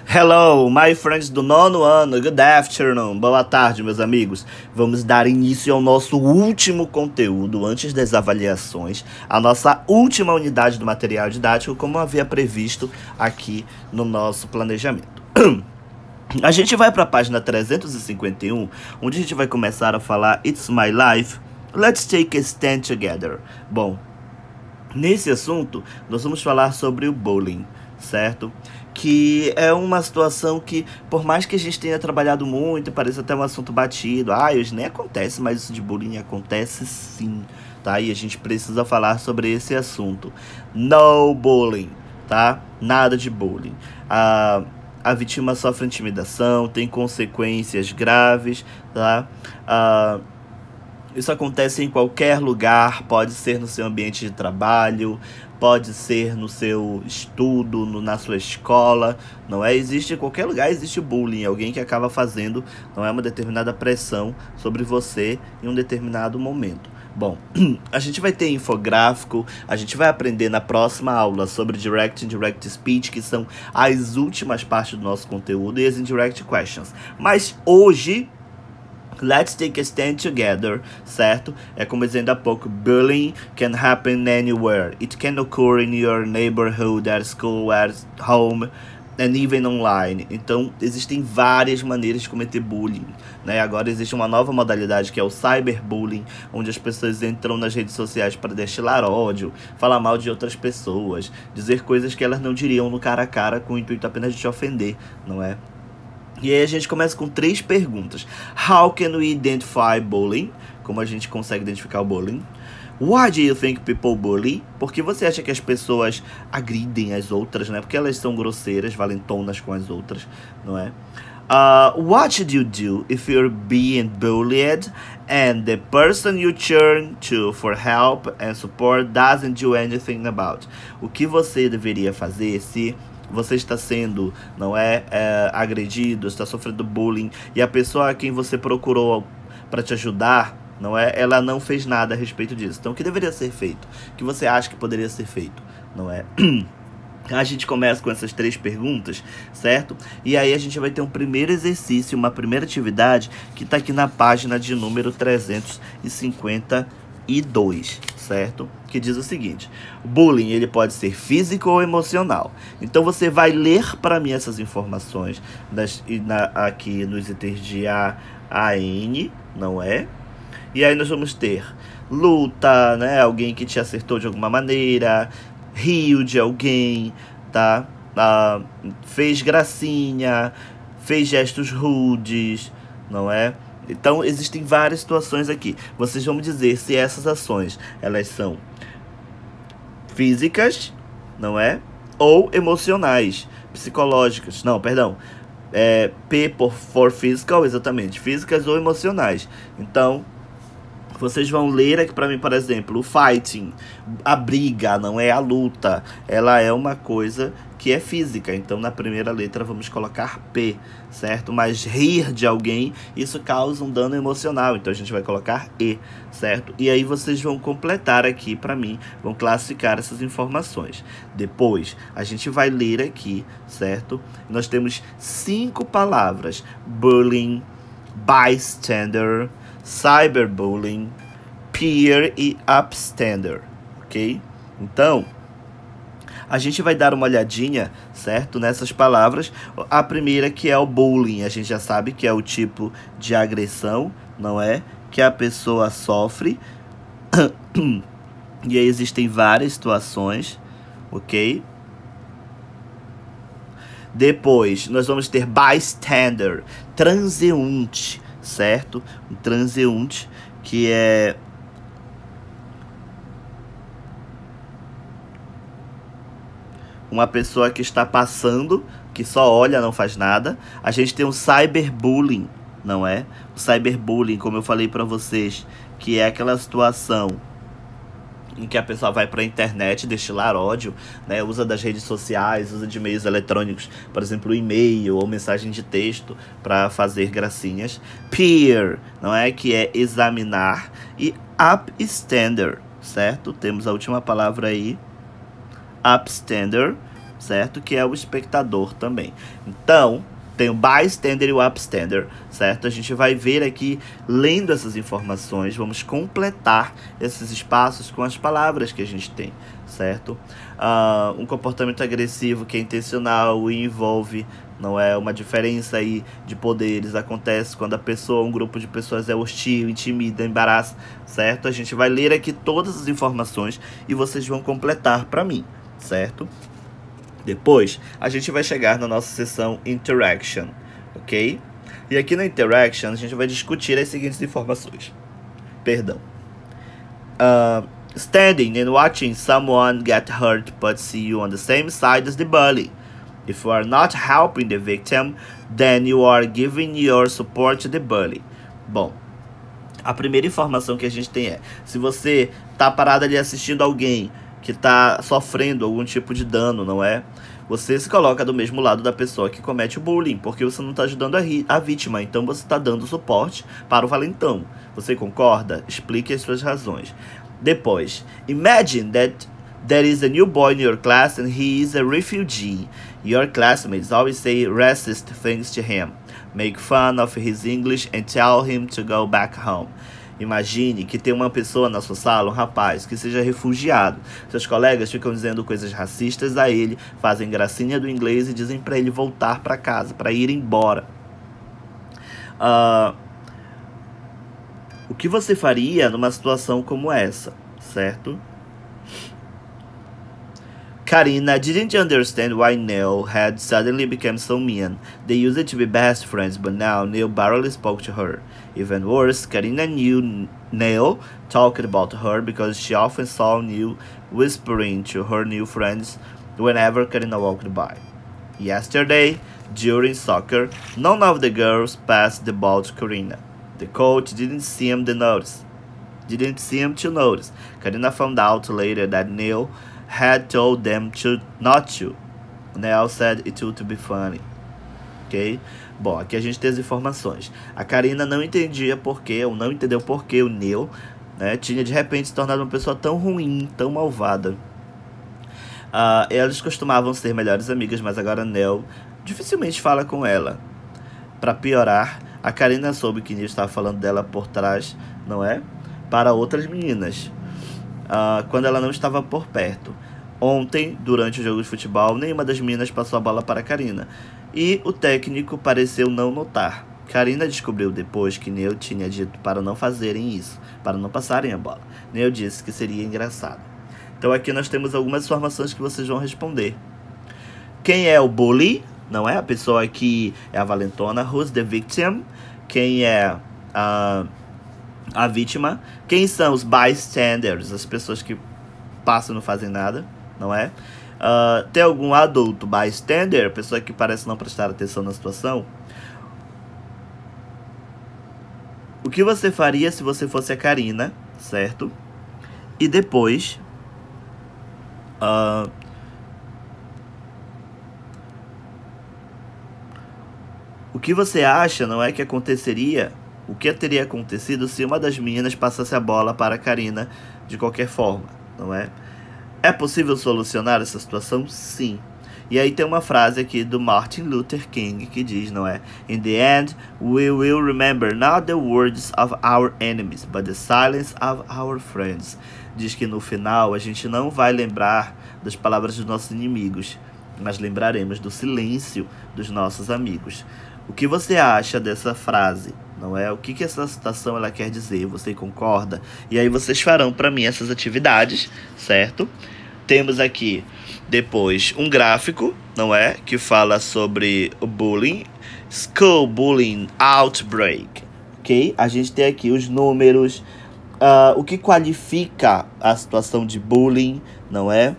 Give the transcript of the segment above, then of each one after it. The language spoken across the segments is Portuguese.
Hello, my friends do nono ano, good afternoon, boa tarde, meus amigos. Vamos dar início ao nosso último conteúdo antes das avaliações, a nossa última unidade do material didático, como havia previsto aqui no nosso planejamento. A gente vai para a página 351, onde a gente vai começar a falar It's My Life, Let's Take a Stand Together. Bom, nesse assunto, nós vamos falar sobre o bullying, certo? Que é uma situação que, por mais que a gente tenha trabalhado muito, pareça até um assunto batido, hoje nem acontece, mas isso de bullying acontece sim, tá? E a gente precisa falar sobre esse assunto. No bullying, tá? Nada de bullying. A vítima sofre intimidação, tem consequências graves, tá? Isso acontece em qualquer lugar, pode ser no seu ambiente de trabalho, pode ser no seu estudo, na sua escola, não é? Existe em qualquer lugar, existe bullying, alguém que acaba fazendo, não é, uma determinada pressão sobre você em um determinado momento. Bom, a gente vai ter infográfico, a gente vai aprender na próxima aula sobre Direct e Indirect Speech, que são as últimas partes do nosso conteúdo, e as Indirect Questions. Mas hoje, let's take a stand together, certo? É como dizendo há pouco, bullying can happen anywhere. It can occur in your neighborhood, at school, at home, and even online. Então, existem várias maneiras de cometer bullying, né? Agora existe uma nova modalidade que é o cyberbullying, onde as pessoas entram nas redes sociais para destilar ódio, falar mal de outras pessoas, dizer coisas que elas não diriam no cara a cara com o intuito apenas de te ofender, não é? E aí a gente começa com 3 perguntas. How can we identify bullying? Como a gente consegue identificar o bullying? Why do you think people bully? Por que você acha que as pessoas agridem as outras, né? Porque elas são grosseiras, valentonas com as outras, não é? What should you do if you're being bullied and the person you turn to for help and support doesn't do anything about? O que você deveria fazer se você está sendo, não é, agredido, está sofrendo bullying, e a pessoa a quem você procurou para te ajudar, não é, ela não fez nada a respeito disso. Então, o que deveria ser feito? O que você acha que poderia ser feito, não é? A gente começa com essas 3 perguntas, certo? E aí a gente vai ter um primeiro exercício, uma primeira atividade, que está aqui na página de número 352, certo? Que diz o seguinte: bullying, ele pode ser físico ou emocional. Então você vai ler para mim essas informações aqui nos itens de A a N, não é? E aí nós vamos ter luta, né? Alguém que te acertou de alguma maneira, riu de alguém, tá? Fez gracinha, fez gestos rudes, não é? Então, existem várias situações aqui. Vocês vão me dizer se essas ações, elas são físicas, não é? Ou emocionais, psicológicas. Não, perdão. P for physical, exatamente. Físicas ou emocionais. Então, vocês vão ler aqui para mim, por exemplo, o fighting, a briga, não é a luta. Ela é uma coisa que é física. Então, na primeira letra, vamos colocar P, certo? Mas rir de alguém, isso causa um dano emocional. Então, a gente vai colocar E, certo? E aí, vocês vão completar aqui para mim, vão classificar essas informações. Depois, a gente vai ler aqui, certo? Nós temos 5 palavras: bullying, bystander, cyberbullying, peer e upstander, ok? Então, a gente vai dar uma olhadinha, certo, nessas palavras. A primeira, que é o bullying, a gente já sabe que é o tipo de agressão, não é? Que a pessoa sofre. E aí existem várias situações, ok? Depois, nós vamos ter bystander, transeunte, certo? Um transeunte, que é uma pessoa que está passando, que só olha, não faz nada. A gente tem o cyberbullying, não é? O cyberbullying, como eu falei para vocês, que é aquela situação em que a pessoa vai para a internet destilar ódio, né? Usa das redes sociais, usa de meios eletrônicos, por exemplo, e-mail ou mensagem de texto para fazer gracinhas. Peer, não é? Que é examinar. E upstander, certo? Temos a última palavra aí, upstander, certo? Que é o espectador também. Então, tem o bystander e o upstander, certo? A gente vai ver aqui, lendo essas informações, vamos completar esses espaços com as palavras que a gente tem, certo? Um comportamento agressivo que é intencional e envolve, não é, uma diferença aí de poderes, acontece quando a pessoa, um grupo de pessoas é hostil, intimida, embaraça, certo? A gente vai ler aqui todas as informações e vocês vão completar para mim, certo? Depois, a gente vai chegar na nossa seção Interaction, ok? E aqui na Interaction, a gente vai discutir as seguintes informações. Perdão. Standing and watching someone get hurt but see you on the same side as the bully. If you are not helping the victim, then you are giving your support to the bully. Bom, a primeira informação que a gente tem é, se você tá parado ali assistindo alguém que tá sofrendo algum tipo de dano, não é? Você se coloca do mesmo lado da pessoa que comete o bullying, porque você não está ajudando a vítima, então você está dando suporte para o valentão. Você concorda? Explique as suas razões. Depois, imagine that there is a new boy in your class and he is a refugee. Your classmates always say racist things to him, make fun of his English and tell him to go back home. Imagine que tem uma pessoa na sua sala, um rapaz, que seja refugiado. Seus colegas ficam dizendo coisas racistas a ele, fazem gracinha do inglês e dizem para ele voltar para casa, para ir embora. O que você faria numa situação como essa, certo? Karina didn't understand why Neil had suddenly become so mean. They used to be best friends, but now Neil barely spoke to her. Even worse, Karina knew Neil talked about her because she often saw Neil whispering to her new friends whenever Karina walked by. Yesterday, during soccer, none of the girls passed the ball to Karina. The coach didn't seem to notice. Karina found out later that Neil had told them not to. Neil said it would be funny. Ok? Bom, aqui a gente tem as informações. A Karina não entendia porquê, ou não entendeu porquê o Neil, né, tinha de repente se tornado uma pessoa tão ruim, tão malvada. Elas costumavam ser melhores amigas, mas agora Neil dificilmente fala com ela. Para piorar, a Karina soube que Neil estava falando dela por trás, não é? Para outras meninas. Quando ela não estava por perto. Ontem, durante o jogo de futebol, nenhuma das meninas passou a bola para Karina. E o técnico pareceu não notar. Karina descobriu depois que Neil tinha dito para não fazerem isso, para não passarem a bola. Neil disse que seria engraçado. Então aqui nós temos algumas informações que vocês vão responder. Quem é o bully? Não é? A pessoa que é a valentona. Who's the victim? Quem é a vítima? Quem são os bystanders? As pessoas que passam e não fazem nada, não é? Tem algum adulto bystander? Pessoa que parece não prestar atenção na situação? O que você faria se você fosse a Karina, certo? E depois... o que você acha, não é, que aconteceria? O que teria acontecido se uma das meninas passasse a bola para a Karina de qualquer forma, não é? É possível solucionar essa situação? Sim. E aí tem uma frase aqui do Martin Luther King que diz, não é? In the end, we will remember not the words of our enemies, but the silence of our friends. Diz que no final a gente não vai lembrar das palavras dos nossos inimigos, mas lembraremos do silêncio dos nossos amigos. O que você acha dessa frase? Não é? O que essa citação ela quer dizer? Você concorda? E aí vocês farão para mim essas atividades, certo? Temos aqui depois um gráfico, não é? Que fala sobre o bullying, school bullying outbreak, ok? A gente tem aqui os números, o que qualifica a situação de bullying, não é?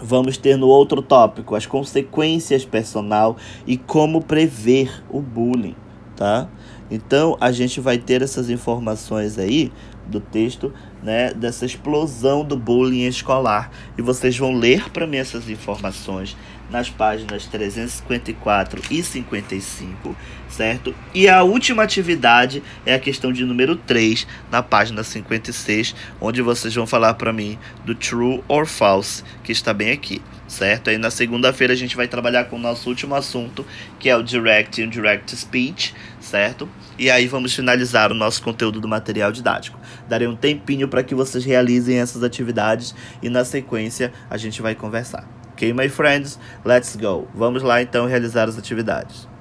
Vamos ter no outro tópico as consequências personal e como prever o bullying, tá? Então, a gente vai ter essas informações aí do texto, né, dessa explosão do bullying escolar. E vocês vão ler para mim essas informações nas páginas 354 e 55, certo? E a última atividade é a questão de número 3, na página 56, onde vocês vão falar para mim do true or false, que está bem aqui, certo? Aí na segunda-feira a gente vai trabalhar com o nosso último assunto, que é o Direct e Indirect Speech, certo? E aí vamos finalizar o nosso conteúdo do material didático. Darei um tempinho para que vocês realizem essas atividades e na sequência a gente vai conversar. Ok, my friends? Let's go! Vamos lá então realizar as atividades.